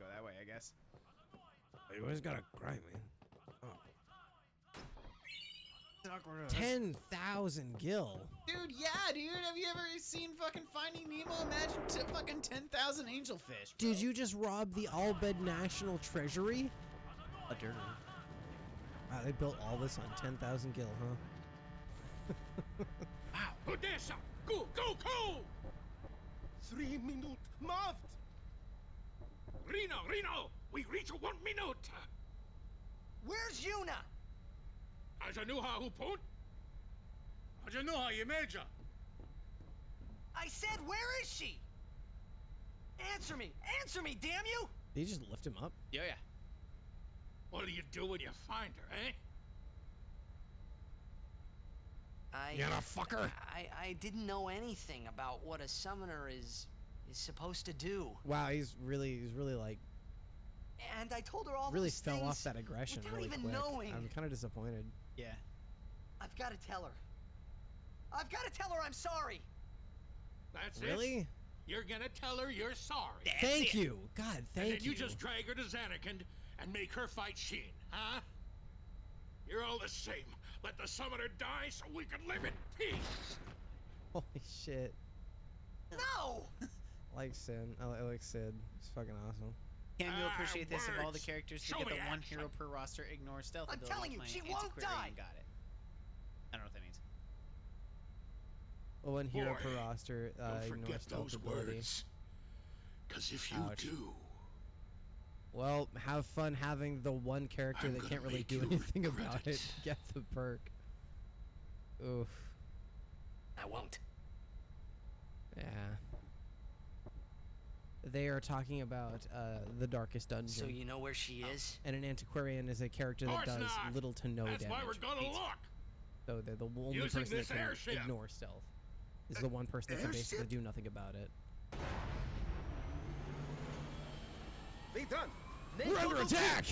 go that way, I guess. You always gotta cry, man. Oh. It's awkward. 10,000 gil. Dude, yeah, dude. Have you ever seen fucking Finding Nemo? Imagine fucking 10,000 angelfish. Bro. Did you just rob the Albed National Treasury? A dirt. Wow, they built all this on 10,000 gil, huh? Wow. Odessa! Go, go, go! 3 minutes, moved! Reno, Reno! We reach 1 minute! Where's Yuna? Ajanuha Hupun? Ajanuha Yemeja! I said, where is she? Answer me, damn you! Did you just lift him up? Yeah. What do you do when you find her, eh? You gonna fuck her? I didn't know anything about what a summoner is supposed to do. Wow, he's really like And I told her all really those fell things off that aggression without really even quick. knowing. I'm kind of disappointed. Yeah. I've got to tell her. I've got to tell her I'm sorry. That's Really? it? You're gonna tell her you're sorry. Thank you. God, thank And then you. you just drag her to Zanarkand and make her fight Sheen, huh? You're all the same. Let the summoner die so we can live in peace. Holy shit. No! I like Sid. I like Sid. It's fucking awesome. Can you appreciate this of all the words. characters to Show get the me one action. hero per roster, ignore stealth I'm ability, telling you, playing she won't Antiquarian, die. Got it. I don't know what that means. Well, one hero Boy, per roster. Don't Ignore forget stealth those ability. words. Because if you Ouch. do, Well, have fun having the one character I'm that gonna can't really make do you anything regret about it. it. Get the perk. Oof. I won't. Yeah. They are talking about the Darkest Dungeon. So you know where she is? And an Antiquarian is a character that Course does not. little to no that's why damage. we're gonna look. So they're the only Using person that this can airship. ignore stealth. Is the one person that can basically Airship? do nothing about it. Be done. We're under attack!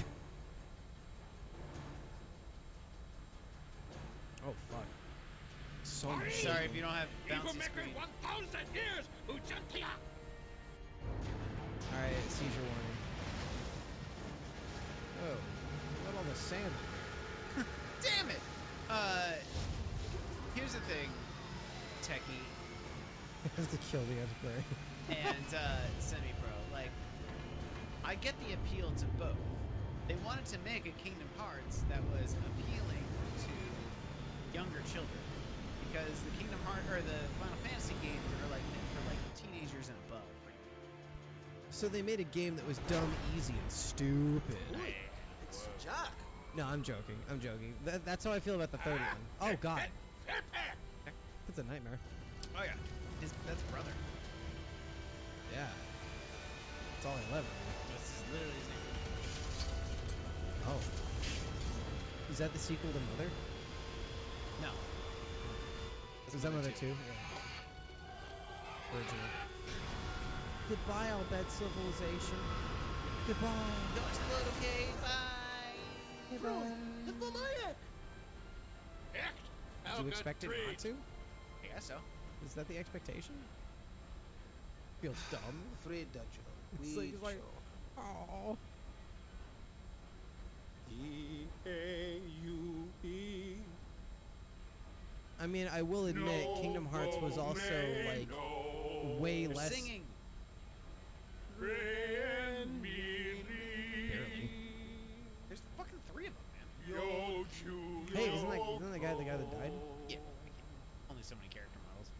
Oh fuck. So much. Sorry if you don't have bouncy Even screen. 1,000 years, Ujantia. Alright, seizure warning. Oh, look at all the sand. Damn it! Here's the thing, Techie Has to kill the Antiquarian. and Semi-Pro. Like, I get the appeal to both. They wanted to make a Kingdom Hearts that was appealing to younger children, because the Kingdom Hearts or the Final Fantasy games are like meant for like teenagers and above. So they made a game that was dumb, easy, and stupid. It's Jack. No, I'm joking. I'm joking. That's how I feel about the third one. Oh god. That's a nightmare. Oh yeah, that's brother. Yeah. That's all I love. That's literally his name. Oh. Is that the sequel to Mother? No. Is that Mother 2? Yeah. Original. Goodbye, Albed Civilization. Goodbye. Don't explode, okay? Bye. Goodbye. Did you expect it not to? I guess so. Is that the expectation? Feels dumb. Fred Dutcher. It's like, oh. E-A-U-E. I mean, I will admit, Kingdom Hearts was also like way They're less. singing. Barely. There's fucking 3 of them, man. Hey, isn't the guy that died? Yeah. Only so many character models.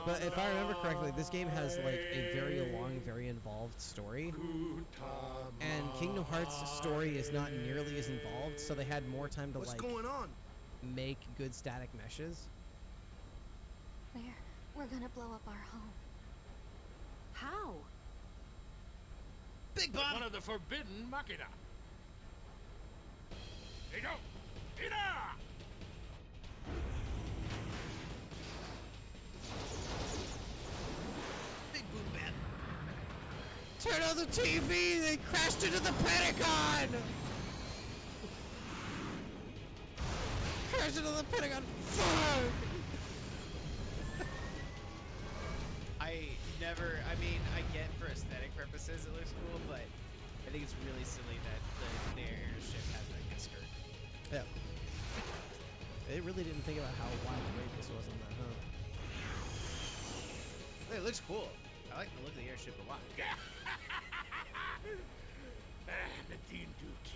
But if I remember correctly, this game has like a very long, very involved story. And Kingdom Hearts' story is not nearly as involved, so they had more time to What's going on? make good static meshes. We're gonna blow up our home. How? Big One bomb! of the forbidden Machina. Ida! Ida! Big boom bat. Turn on the TV! They crashed into the Pentagon! Crashed into the Pentagon! Fuck! I never. I mean, I get for aesthetic purposes it looks cool, but I think it's really silly that the airship has like a skirt. Yeah. They really didn't think about how wide the radius was on that, huh? It looks cool. I like the look of the airship a lot. Nadine Duke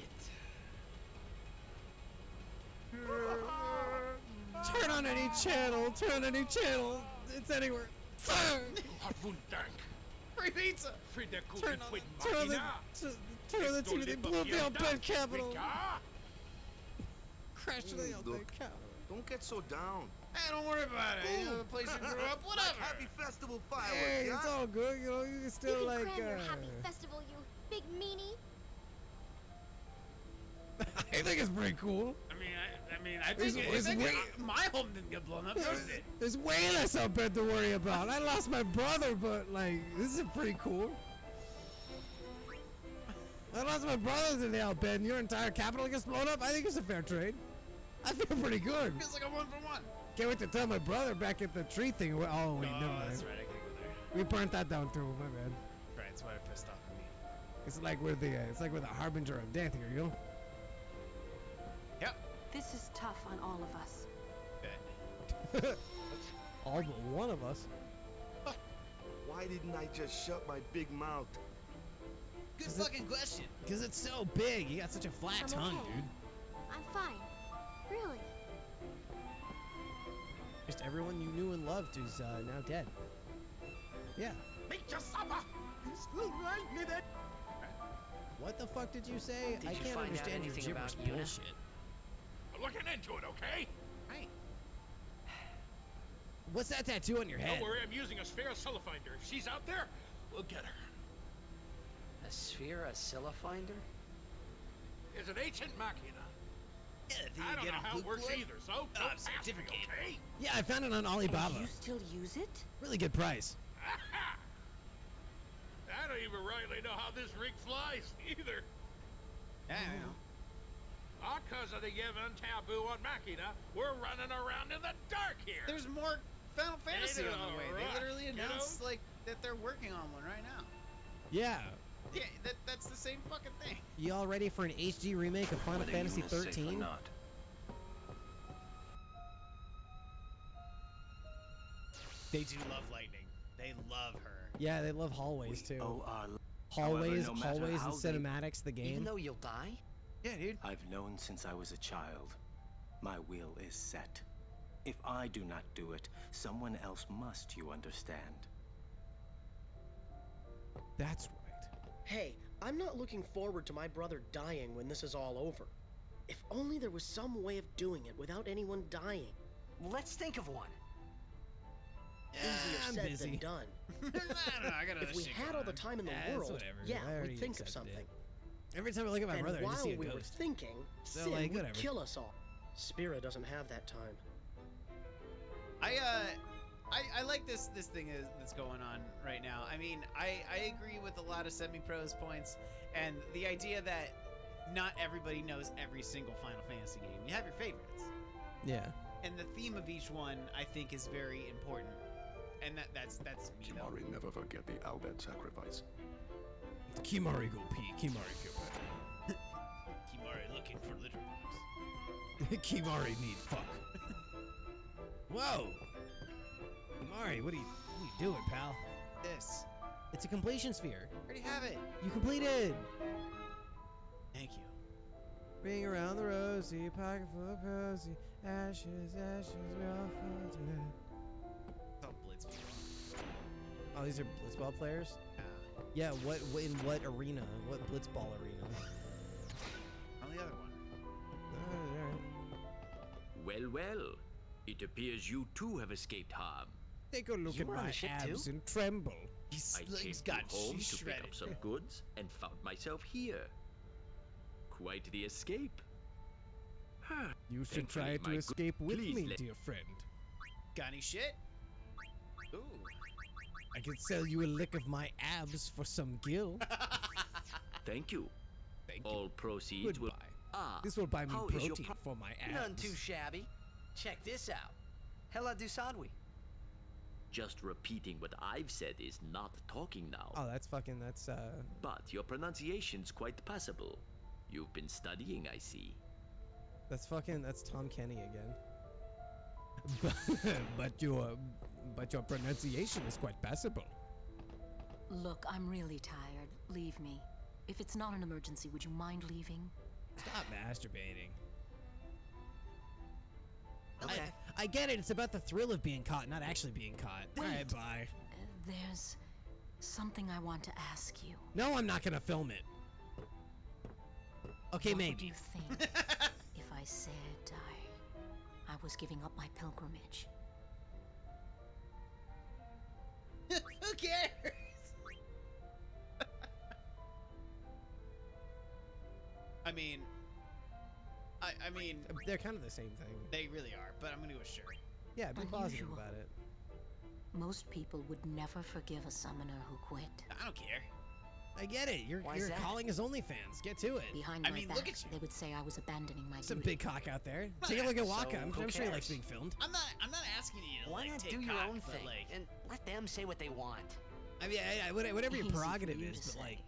Turn on any channel. Turn any channel. It's anywhere. Hot Dank. Free pizza. Friede Turn gute on Quid the, turn on the, Machina. turn on the TV. They blew up the Alpine Capitol. Rika? Crashed to the Alpine Look. Capitol. Don't get so down. Hey, don't worry about it. You know, the place you grew up, whatever. Like happy festival fireworks, Hey, it's yeah? all good. You know, you can still You like. can cram your happy festival, you big meanie. I think it's pretty cool. I think, It's way- my home didn't get blown up. Yours did. There's way less out there to worry about. I lost my brother, but like, this is pretty cool. I lost my brothers in the Alpine, and your entire capital gets blown up. I think it's a fair trade. I feel pretty good. Feels like a 1-for-1. Can't wait to tell my brother back at the tree thing. Oh wait, never mind. That's right. I can't go there. We burnt that down too. My bad. Right, that's why I pissed off at me. It's like we're the harbinger of death. Here you go. Yep. This is tough on all of us. Bet. All but one of us. Why didn't I just shut my big mouth? Good fucking question. Because it's so big. You got such a flat I'm tongue, okay. dude. I'm fine. Really. Just everyone you knew and loved is now dead. Yeah. Make your supper. What the fuck did you say? Did I you can't find out understand your anything about gibberish Yuna? bullshit. I'm looking into it, okay? Right. What's that tattoo on your head? Don't worry, I'm using a sphere Finder. If she's out there, we'll get her. A sphere, a Scylla finder? It's an ancient machina. Yeah, I don't know how it works either, so don't ask me, certificate. okay? Yeah, I found it on Alibaba. And you still use it? Really good price. I don't even rightly know how this rig flies either. Yeah, I know. Because of the given taboo on Machina, we're running around in the dark here. There's more Final Fantasy Ain't it on the way. all They right, literally announced kiddo? like that they're working on one right now. Yeah. Yeah, that's the same fucking thing. You all ready for an HD remake of Final Fantasy 13? They do love Lightning. They love her. Yeah, they love hallways too. Hallways, no matter hallways how and they- cinematics, the game. Even though you'll die? Yeah, dude. I've known since I was a child. My will is set. If I do not do it, someone else must, you understand. That's right. Hey, I'm not looking forward to my brother dying when this is all over. If only there was some way of doing it without anyone dying. Let's think of one. Easier I'm said busy. than done. I don't know. I got other If we shit had going all the on. time in the Yeah, it's world, whatever. yeah, I already we'd think of accepted something. it. Every time I look at my And brother, I while just see a we were ghost. thinking, So, Sin like, would whatever. kill us all. Spira doesn't have that time. I like this thing that's going on right now. I mean, I agree with a lot of semi-pros points, and the idea that not everybody knows every single Final Fantasy game. You have your favorites, Yeah. and the theme of each one I think is very important, and that's me though. Kimari never forget the Albert sacrifice. Kimari go pee. Kimari go pee. Kimari looking for litter box. Kimari need fuck. Whoa. Kimari, what are you doing, pal? This. It's a completion sphere. Already have it. You completed. Thank you. Ring around the rosy, pocket full of rosy, ashes, ashes, we all fall tonight. It's all Blitz people. Oh, these are blitzball players? Yeah. Yeah, in what arena? What blitzball arena? On the other one. Alright. Well. It appears you too have escaped harm. Take a look You at were on my the ship abs too? and tremble. I came home to pick up some goods and found myself here. Quite the escape. You should try Thankfully, to my escape with please me, let- dear friend. Got any shit? Ooh. I could sell you a lick of my abs for some gill. Thank you. Thank you. All proceeds Goodbye. will... Ah, This will buy me How is your protein for my abs. None too shabby. Check this out. Hela Dusadwi. Just repeating what I've said is not talking now. Oh, that's But your pronunciation's quite passable. You've been studying, I see. that's Tom Kenny again. but your pronunciation is quite passable. Look, I'm really tired. Leave me. If it's not an emergency, would you mind leaving? Stop masturbating. Okay. I get it. It's about the thrill of being caught, not actually being caught. Wait. All right, bye. There's something I want to ask you. No, I'm not gonna film it. Okay, What maybe. would you think if I said I was giving up my pilgrimage? Who cares? I mean, They're kind of the same thing. they really are, but I'm gonna go with sure. Yeah, be positive Unusual. about it. Most people would never forgive a summoner who quit. I don't care. I get it. You're Why is that? calling his OnlyFans. Get to it. Behind I my mean, back, look at you. they would say I was abandoning my Some duty. big cock out there. Well, Take a look at so Waka. I'm who sure he likes cares? being filmed. I'm not asking you to Why like not take do your cock, own but thing like, and let them say what they want? I mean, whatever your Easy for prerogative you is, to but say. like,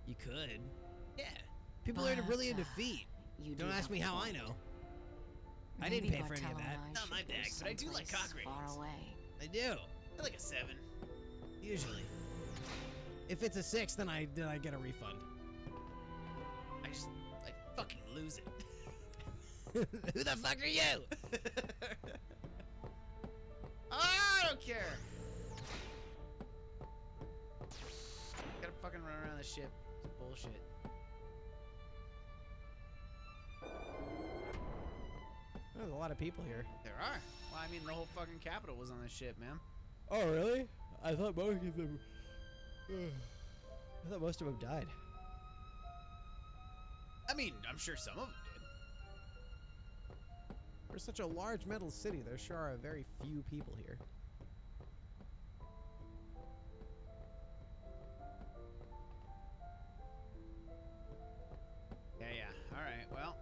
you could. yeah. People are really into But, feet. You Don't do ask have me a how I point. know. I Maybe didn't pay for any of Bartello that. and I Not should my go bag, but I do like someplace cock rings. far away. I do. I like a 7. Usually. If it's a 6, then I get a refund. I fucking lose it. Who the fuck are you? I don't care. Gotta fucking run around the ship. It's bullshit. There's a lot of people here. There are. Well, I mean, the whole fucking capital was on this ship, man. Oh, really? I thought most of them. I thought most of them died. I mean, I'm sure some of them did. For such a large metal city, there sure are very few people here. Yeah. All right. Well,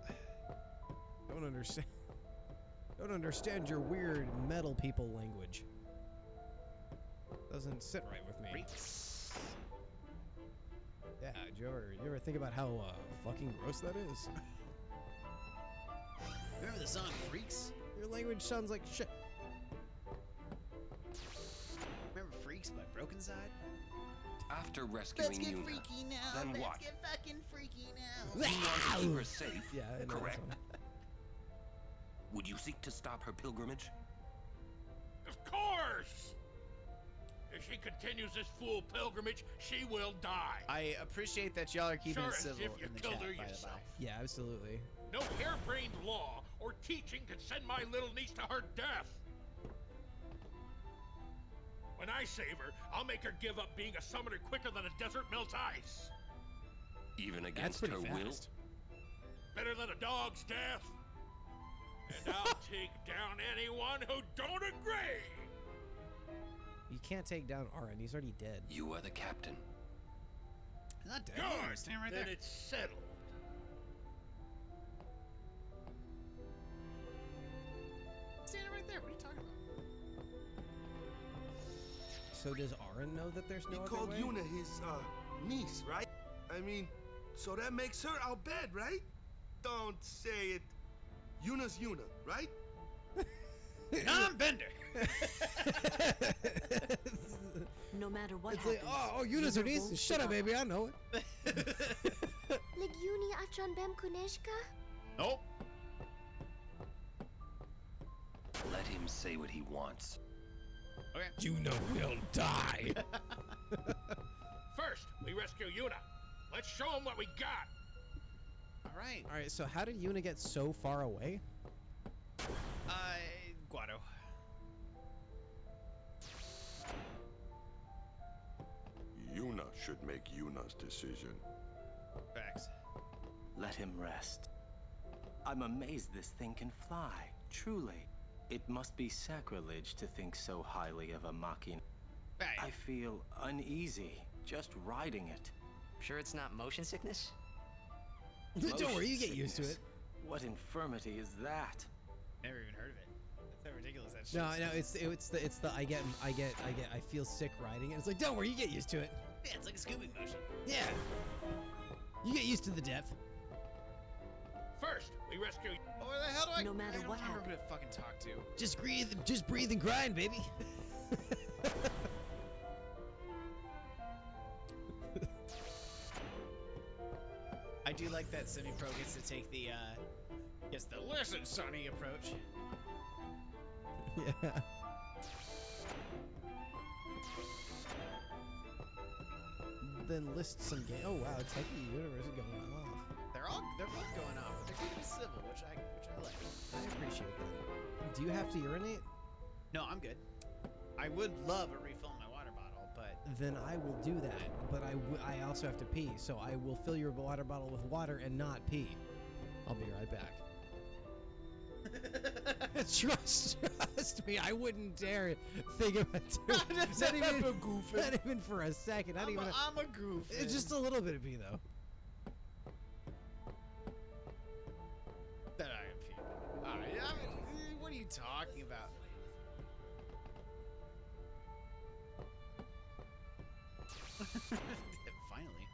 Don't understand. Don't understand your weird metal people language. Doesn't sit right with me. freaks. Yeah, did you ever think about how fucking gross that is? Remember the song "Freaks"? Your language sounds like shit. Remember "Freaks" by Broken Side? After rescuing Let's get Yuna, freaky now. then Let's what? get fucking freaky now. You want to keep her safe, Yeah, I know that correct? song. Would you seek to stop her pilgrimage? Of course! If she continues this fool pilgrimage, she will die. I appreciate that y'all are keeping Sure it as civil if you in the killed chat, her by the yourself. by. Yeah, absolutely. No harebrained law or teaching can send my little niece to her death. When I save her, I'll make her give up being a summoner quicker than a desert melts ice. Even That's against pretty her fast. Better than a dog's death. And I'll take down anyone who don't agree. You can't take down Arin. He's already dead. will? You are the captain. He's not dead. Good. He's standing right Then there. it's settled. Standing right there. What are you talking about? So does Arin know that there's no He other called way? Yuna his niece, right? I mean, so that makes her our bed, right? Don't say it. Yuna's Yuna, right? Non-bender. No matter what It's like, happens. oh, Yuna's her Yuna niece. won't Shut up, give up. baby. I know it. Legiuni Atron Bem Kuneshka? Nope. Let him say what he wants. Okay. Yuna will die. First, we rescue Yuna. Let's show him what we got. All right. All right, so how did Yuna get so far away? Guado. Yuna should make Yuna's decision. Facts. Let him rest. I'm amazed this thing can fly, truly. It must be sacrilege to think so highly of a machina. Right. I feel uneasy just riding it. Sure it's not motion sickness? Don't worry, you Motion get used to it. sickness. What infirmity is that? Never even heard of it. So ridiculous that shit. No, it's the I feel sick riding it. It's like, don't worry, you get used to it. Yeah, it's like a scooping motion. Yeah. You get used to the depth. First, we rescue. Oh, where the hell do I? No matter I don't what remember happens. who to fucking talk to. Just breathe and grind, baby. I do like that semi-pro gets to take the listen, Sonny approach. Yeah. Then list some game. Oh wow, Techie Universe is going off. They're both going off, but they're keeping it civil, which I like. I appreciate that. Do you have to urinate? No, I'm good. I would love a refill in my water bottle, but Then I will do that. But I also have to pee, so I will fill your water bottle with water and not pee. I'll be right back. Trust me, I wouldn't dare think about doing not even for a second. I'm a goof. It's just a little bit of pee, though. That I am pee. What are you talking about? Finally.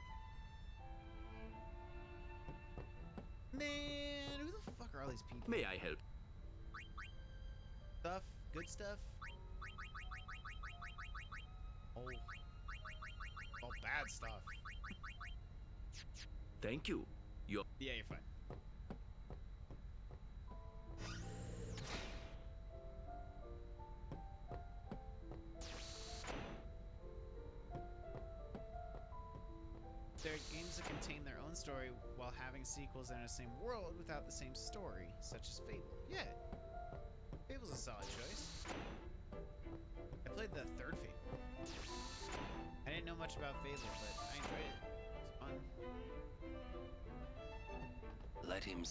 Man, who the fuck are all these people? May I help? Stuff? Good stuff? Oh, bad stuff. Thank you. Yeah, you're fine. There are games that contain their own story while having sequels in the same world without the same story, such as Fable. Yeah. Fable's a solid choice. I played the third Fable. I didn't know much about Fable, but I enjoyed it. It's fun. Let him.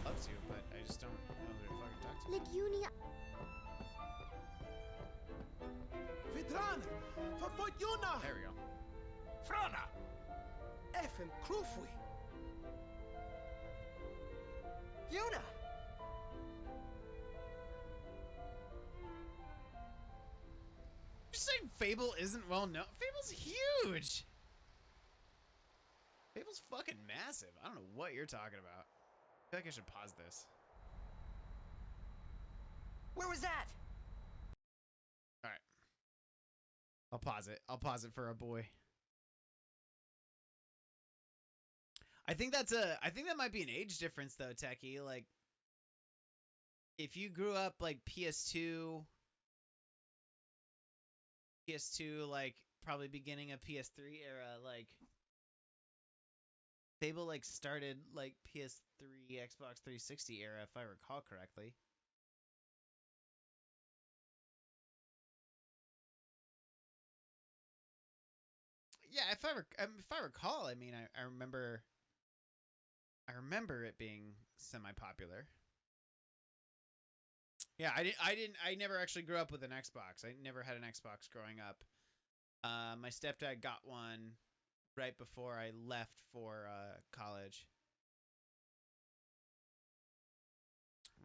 Love to, but I just don't know who to fucking talk to. Legunia. Vidran! Verfolgt Juna! There we go. Frana! Effen Krufwi! Yuna! You're saying Fable isn't well known? Fable's huge! Fable's fucking massive. I don't know what you're talking about. I feel like I should pause this. Where was that? Alright. I'll pause it. I'll pause it for a boy. I think that might be an age difference though, Techie. Like, if you grew up like PS2, like probably beginning of PS3 era, like Fable like started like PS3, Xbox 360 era, if I recall correctly. Yeah, if I recall, I mean, I remember it being semi-popular. Yeah, I never actually grew up with an Xbox. I never had an Xbox growing up. My stepdad got one right before I left for college.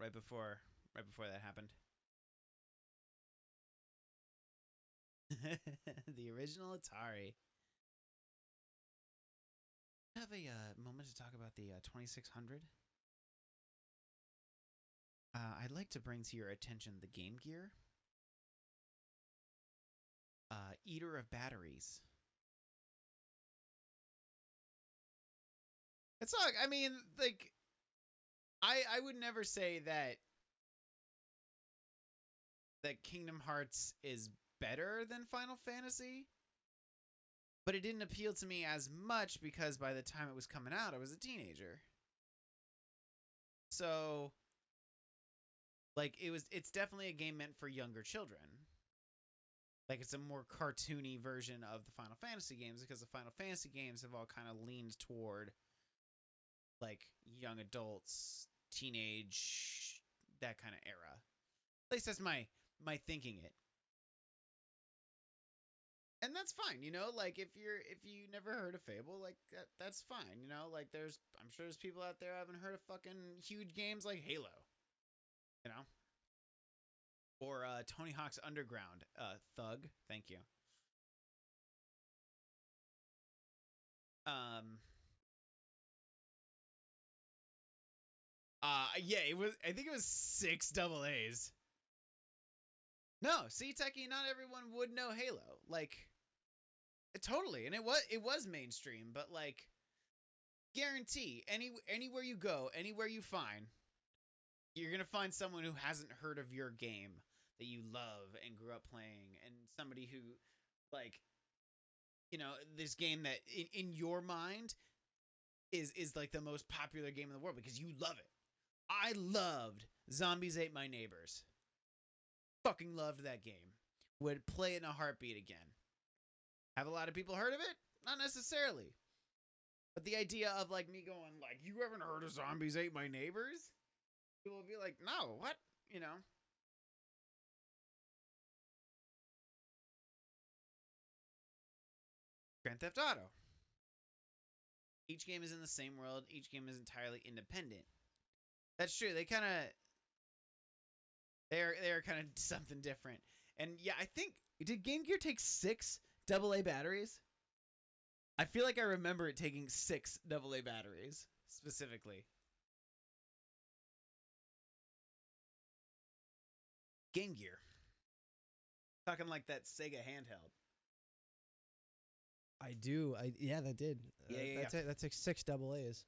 Right before that happened. The original Atari. Have a moment to talk about the 2600. I'd like to bring to your attention the Game Gear. Eater of batteries. It's like, I mean, like, I would never say that Kingdom Hearts is better than Final Fantasy, but it didn't appeal to me as much because by the time it was coming out, I was a teenager. So, like, it's definitely a game meant for younger children. Like, it's a more cartoony version of the Final Fantasy games because the Final Fantasy games have all kind of leaned toward, like, young adults, teenage, that kind of era. At least that's my thinking it. And that's fine, you know, like if you never heard of Fable, like that's fine, you know, like I'm sure there's people out there who haven't heard of fucking huge games like Halo. You know? Or Tony Hawk's Underground. Thug. Thank you. Yeah, it was. I think it was 6 double A's. No, see, Techie, not everyone would know Halo. Like, totally, and it was mainstream, but like, guarantee anywhere you go, anywhere you find, you're gonna find someone who hasn't heard of your game that you love and grew up playing, and somebody who, like, this game that in your mind is like the most popular game in the world because you love it. I loved Zombies Ate My Neighbors. Fucking loved that game. Would play it in a heartbeat again. Have a lot of people heard of it? Not necessarily. But the idea of like me going like, you haven't heard of Zombies Ate My Neighbors? People will be like, no, what? Grand Theft Auto. Each game is in the same world. Each game is entirely independent. That's true. They're kind of something different. And yeah, I think, did Game Gear take 6 AA batteries? I feel like I remember it taking 6 AA batteries specifically. Game Gear. Talking like that Sega handheld. I do. Yeah, that did. Yeah. That's like 6 double A's.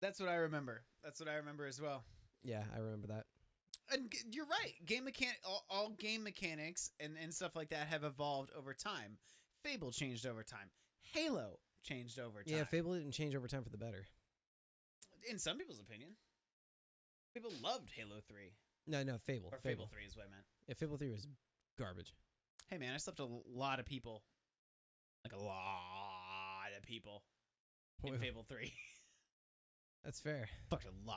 That's what I remember. That's what I remember as well. Yeah, I remember that. And you're right. All game mechanics and stuff like that have evolved over time. Fable changed over time. Halo changed over time. Yeah, Fable didn't change over time for the better. In some people's opinion. People loved Halo 3. No, Fable. Or Fable 3 is what I meant. Yeah, Fable 3 was garbage. Hey, man, I slept a lot of people. Like a lot of people in Fable 3. That's fair. Fucked a lot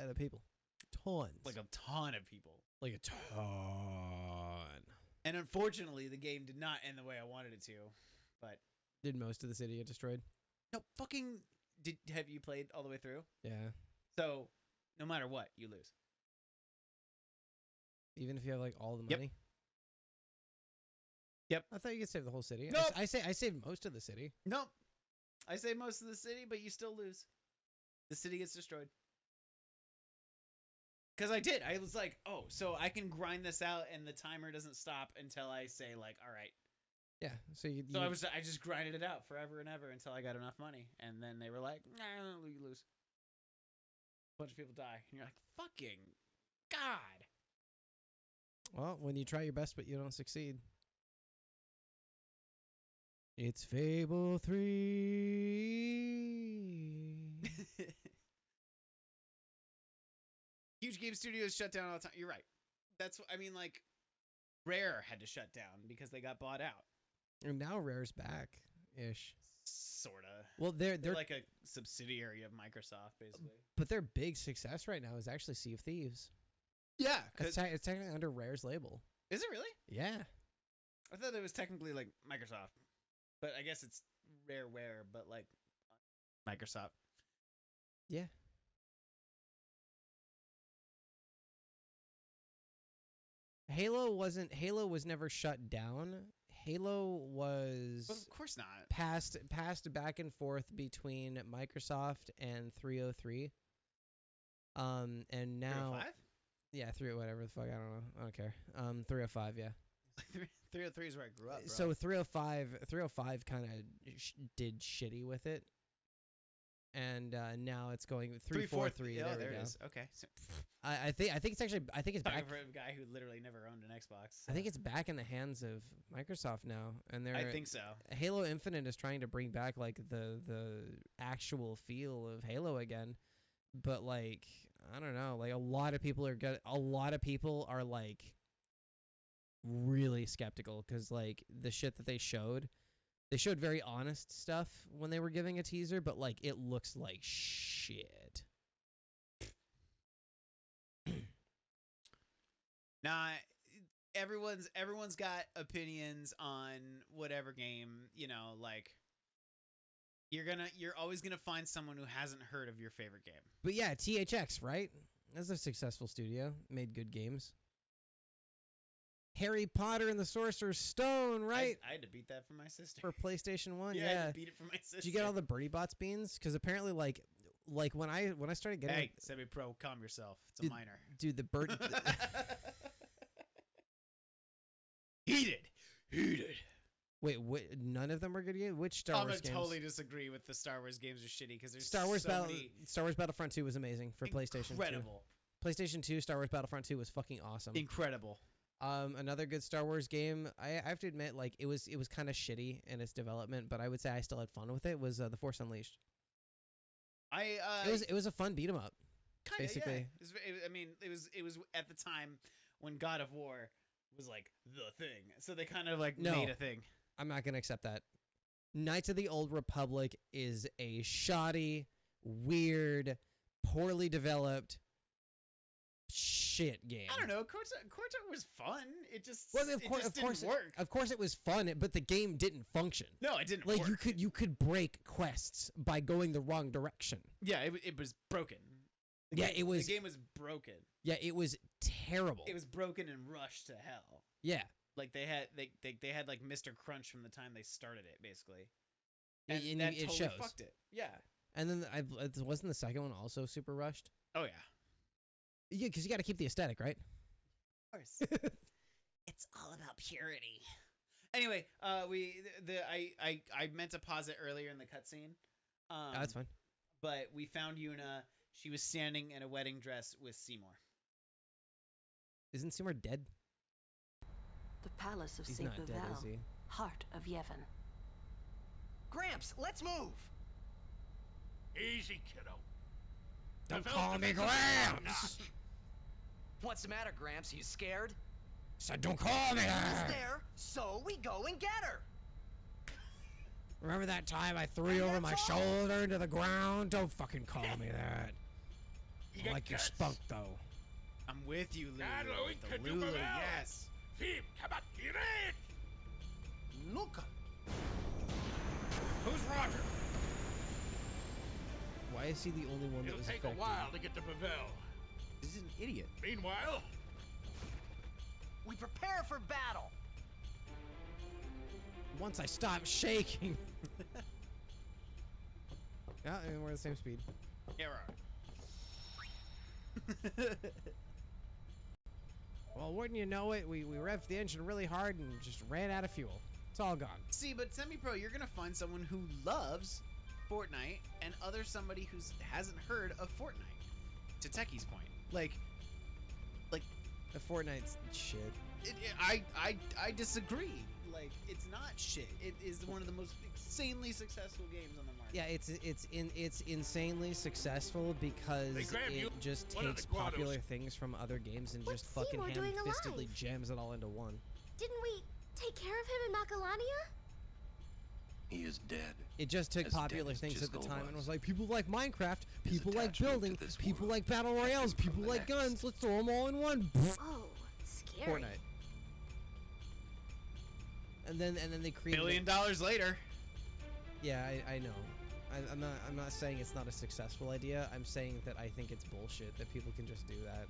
of people. Tons. Like a ton of people. Like a ton. And unfortunately, the game did not end the way I wanted it to. But did most of the city get destroyed? No, fucking... Have you played all the way through? Yeah. So, no matter what, you lose. Even if you have, like, all the money? Yep. I thought you could save the whole city. Nope. I saved most of the city. Nope. I saved most of the city, but you still lose. The city gets destroyed. Because I did. I was like, oh, so I can grind this out and the timer doesn't stop until I say, like, all right. Yeah. So I just grinded it out forever and ever until I got enough money. And then they were like, nah, you lose. A bunch of people die. And you're like, fucking God. Well, when you try your best but you don't succeed. It's Fable 3. Huge game studios shut down all the time. You're right. That's what I mean. Like, Rare had to shut down because they got bought out. And now Rare's back-ish. Sorta. Well, they're like a subsidiary of Microsoft, basically. But their big success right now is actually Sea of Thieves. Yeah, it's technically under Rare's label. Is it really? Yeah. I thought it was technically like Microsoft, but I guess it's Rareware, but like Microsoft. Yeah. Halo was never shut down. Halo was, but of course not, passed back and forth between Microsoft and 303. And now 305? Yeah, whatever the fuck, I don't know. I don't care. 305, yeah. 303 is where I grew up, bro. So 305 kind of did shitty with it. And now it's going 343. Oh, there it we go. Is. Okay. So, I think it's back for a guy who literally never owned an Xbox. So. I think it's back in the hands of Microsoft now, and I think so. Halo Infinite is trying to bring back like the actual feel of Halo again, but like I don't know, like a lot of people are like really skeptical because like the shit that they showed very honest stuff when they were giving a teaser, but like it looks like shit. Nah, everyone's got opinions on whatever game, like you're always gonna find someone who hasn't heard of your favorite game. But yeah, THX, right? That's a successful studio. Made good games. Harry Potter and the Sorcerer's Stone, right? I had to beat that for my sister. For PlayStation 1, yeah. I had to beat it for my sister. Did you get all the Birdie Bots beans? Because apparently, like when I started getting... Hey, semi-pro, calm yourself. It's a minor. Dude, the bird... Heated. Wait, none of them are good games? Which Star Wars games? I'm gonna totally disagree with the Star Wars games are shitty because there's Star Wars many... Star Wars Battlefront 2 was amazing for PlayStation 2. Incredible. PlayStation 2 Star Wars Battlefront 2 was fucking awesome. Incredible. Another good Star Wars game, I have to admit, like it was kind of shitty in its development, but I would say I still had fun with it. Was The Force Unleashed. It was a fun beat 'em up. Kinda, basically. Yeah. It was at the time when God of War was like the thing, so they kind of like made a thing. I'm not gonna accept that. Knights of the Old Republic is a shoddy, weird, poorly developed shit game. I don't know. KOTOR was fun. It just didn't work. Of course, it was fun, but the game didn't function. No, it didn't. Like work. you could break quests by going the wrong direction. Yeah, it was broken. The game was broken. Yeah, it was terrible. It was broken and rushed to hell. Yeah. Like they had like Mr. Crunch from the time they started it, basically. And that it totally shows. fucked it. Yeah. And then wasn't the second one also super rushed? Oh yeah. Yeah, because you got to keep the aesthetic, right? Of course. It's all about purity. Anyway, I meant to pause it earlier in the cutscene. That's fine. But we found Yuna. She was standing in a wedding dress with Seymour. Isn't Seymour dead? The palace of He's Saint not dead, Bevelle, is he? heart of Yevon. Gramps, let's move. Easy, kiddo. Don't call me Gramps! What's the matter, Gramps? You scared? So don't call me that! She's there, so we go and get her. Remember that time I threw you over my shoulder into the ground? Don't fucking call me that. I like your spunk, though. I'm with you, Lulu. Carlo, With the could you Lulu, move out? yes. Fim, kabatire! Nuka. Who's Roger? Why is he the only one that It'll was take affected? a while to get to Bevelle. This is an idiot. Meanwhile, We prepare for battle. Once I stop shaking. Yeah, and we're the same speed. Yeah, we're alright. Well, wouldn't you know it, we revved the engine really hard and just ran out of fuel. It's all gone. See, but semi-pro, you're gonna find someone who loves Fortnite and somebody who hasn't heard of Fortnite. To Techie's point, like The Fortnite's shit. I disagree. Like, it's not shit. It is one of the most insanely successful games on the market. Yeah, it's insanely successful because it just takes popular things from other games and just fucking Seymour doing ham-fistedly alive? jams it all into one. Didn't we take care of him in Macalania? He is dead. It just took As popular dead as things at the Gisco time and was. was like, people like Minecraft, His people like attachment to building, this people world like battle royales, kept him people from the like next. guns, let's throw them all in one. Oh, scary. Fortnite. And then they created $1 billion later. Yeah, I know. I'm not saying it's not a successful idea. I'm saying that I think it's bullshit that people can just do that.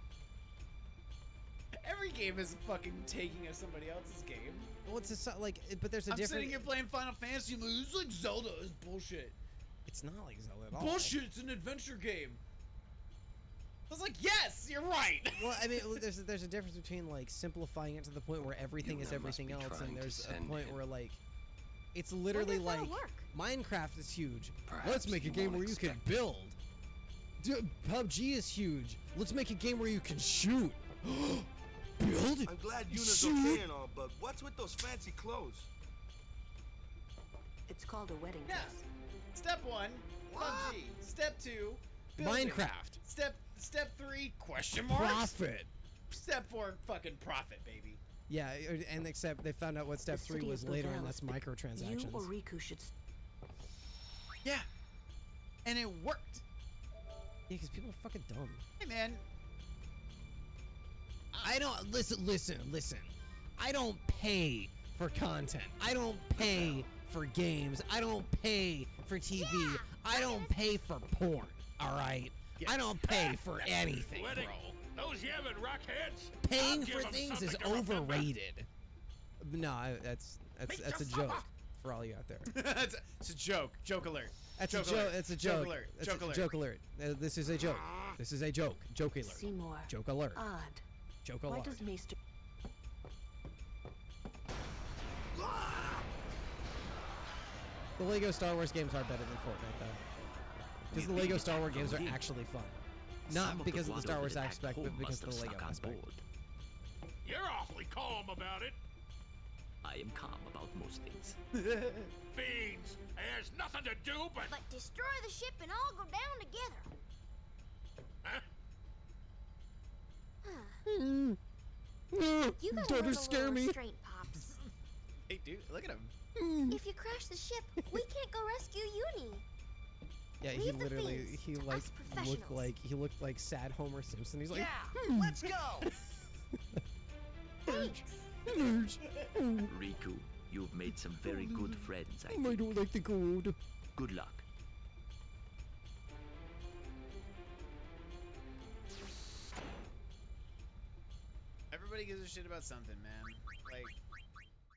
Every game is fucking taking of somebody else's game. Well, it's like, but there's a I'm different. sitting here playing Final Fantasy. It's like Zelda. It's bullshit. It's not like Zelda at all. Bullshit. It's an adventure game. I was like, yes, you're right. Well, I mean, there's a difference between like simplifying it to the point where everything is Yuna must everything be else, trying and to there's a send point him. where like, it's literally Wonder if like that'll work. Minecraft is huge. Perhaps Let's make a you game won't where you can expect it. build. PUBG is huge. Let's make a game where you can shoot. Build? I'm glad Yuna's Shoot? okay and all, but what's with those fancy clothes? It's called a wedding Yeah. dress. Step 1, What? PUBG. Step 2, building. Minecraft. Step 3, question marks. Profit. Step 4, fucking profit, baby. Yeah, and except they found out what step The 3 city was of later, Bevelle and is that's big. microtransactions. You or Riku should. Yeah. And it worked. Yeah, because people are fucking dumb. Hey, man. I don't listen. I don't pay for content. I don't pay for games. I don't pay for TV. I don't pay for porn. All right. I don't pay for anything, Letting bro. those Yevon rockheads. Paying I'll for give 'em things is something to remember. overrated. No, that's a joke for all you out there. It's a joke. Joke alert. That's joke a joke. alert. It's a joke. Joke alert. That's Joke a alert. joke alert. This is a joke. This is a joke. Joke alert. Seymour. Joke alert. Odd. Joke Why alert. does Maester... The Lego Star Wars games are better than Fortnite, though. Because the Lego Star Wars games are actually fun. Not because of the Star Wars aspect, but because of the Lego aspect. You're awfully calm about it. I am calm about most things. Fiends. There's nothing to do but destroy the ship and all go down together. Huh? You gotta Don't learn a scare little me. restraint, Pops. Hey, dude, look at him. If you crash the ship, we can't go rescue Uni. Yeah, he Leave the literally, things he to like us professionals. looked like sad Homer Simpson. He's like, Yeah, let's go. Thanks. Riku, you've made some very good friends, I I think. don't like the cold. Good luck. Everybody gives a shit about something, man. Like,